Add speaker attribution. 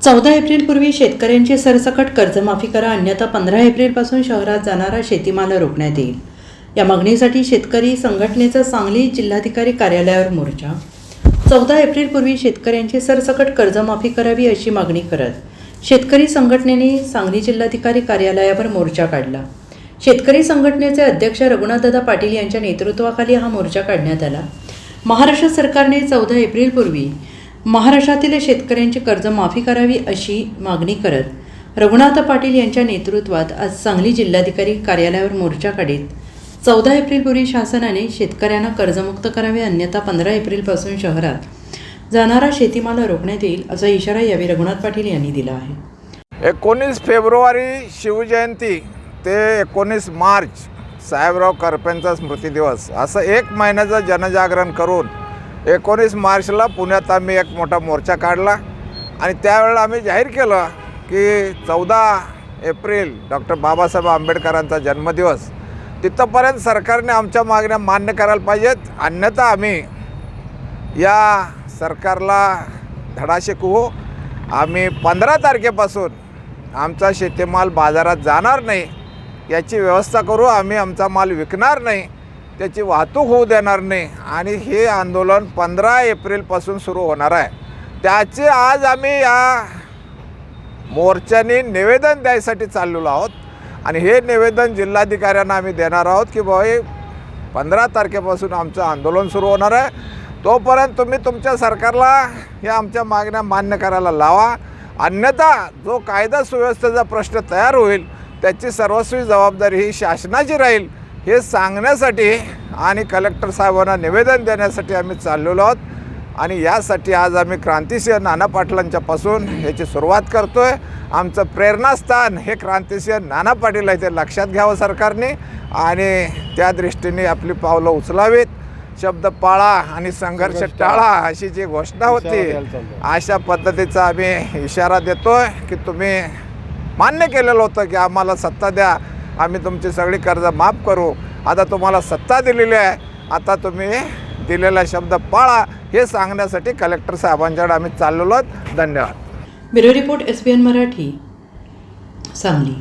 Speaker 1: 14 एप्रिलपूर्वी शेतकऱ्यांची सरसकट कर्जमाफी करा, अन्यथा 15 एप्रिलपासून शहरात जाणारा शेतीमाल रोखण्यात येईल. या मागणीसाठी शेतकरी संघटनेचा सांगली जिल्हाधिकारी कार्यालयावर मोर्चा. 14 एप्रिलपूर्वी शेतकऱ्यांची सरसकट कर्जमाफी करावी अशी मागणी करत शेतकरी संघटनेने सांगली जिल्हाधिकारी कार्यालयावर मोर्चा काढला. शेतकरी संघटनेचे अध्यक्ष रघुनाथदादा पाटील यांच्या नेतृत्वाखाली हा मोर्चा काढण्यात आला. महाराष्ट्र सरकारने 14 एप्रिलपूर्वी महाराष्ट्रातील शेतकऱ्यांची कर्जमाफी करावी अशी मागणी करत रघुनाथ पाटील यांच्या नेतृत्वात आज सांगली जिल्हाधिकारी कार्यालयावर मोर्चा काढीत 14 एप्रिलपूर्वी शासनाने शेतकऱ्यांना कर्जमुक्त करावे, अन्यथा 15 एप्रिलपासून शहरात जाणारा शेतीमाल रोखण्यात येईल असा इशारा यावेळी रघुनाथ पाटील यांनी दिला आहे.
Speaker 2: 19 फेब्रुवारी शिवजयंती ते 19 मार्च साहेबराव करपेंचा स्मृतिदिवस असं 1 महिन्याचं जनजागरण करून 19 मार्चला पुण्यात आम्ही एक मोठा मोर्चा काढला आणि त्यावेळेला आम्ही जाहीर केलं की 14 एप्रिल डॉक्टर बाबासाहेब आंबेडकरांचा जन्मदिवस तिथंपर्यंत सरकारने आमच्या मागण्या मान्य करायला पाहिजेत, अन्यथा आम्ही या सरकारला धडा शिकवू. आम्ही 15 तारखेपासून आमचा शेतीमाल बाजारात जाणार नाही याची व्यवस्था करू. आम्ही आमचा माल विकणार नाही, त्याची वाहतूक होऊ देणार नाही आणि हे आंदोलन 15 एप्रिलपासून सुरू होणार आहे. त्याचे आज आम्ही या मोर्चाने निवेदन द्यायसाठी चाललेलो आहोत आणि हे निवेदन जिल्हाधिकाऱ्यांना आम्ही देणार आहोत की बाबा 15 तारखेपासून आमचं आंदोलन सुरू होणार आहे. तोपर्यंत तुम्ही तुमच्या सरकारला या आमच्या मागण्या मान्य करायला लावा, अन्यथा जो कायदा सुव्यवस्थेचा प्रश्न तयार होईल त्याची सर्वस्वी जबाबदारी ही शासनाची राहील हे सांगण्यासाठी आणि कलेक्टर साहेबांना निवेदन देण्यासाठी आम्ही चाललेलो आहोत. आणि यासाठी आज आम्ही क्रांतिसिंह नाना पाटलांच्यापासून याची सुरुवात करतो आहे. आमचं प्रेरणास्थान हे क्रांतिसिंह नाना पाटील आहे, ते लक्षात घ्यावं सरकारने आणि त्या दृष्टीने आपली पावलं उचलावीत. शब्द पाळा आणि संघर्ष टाळा अशी जी घोषणा होती अशा पद्धतीचा आम्ही इशारा देतो आहे की तुम्ही मान्य केलेलं होतं की आम्हाला सत्ता द्या, आम्ही तुमची सगळी कर्ज माफ करू. आता तुम्हाला सत्ता दिलेली आहे, आता तुम्ही दिलेला शब्द पाळा हे सांगण्यासाठी कलेक्टर साहेबांच्याकडे आम्ही चाललेलो आहोत. धन्यवाद.
Speaker 1: Bureau report SBN Marathi, Sangli.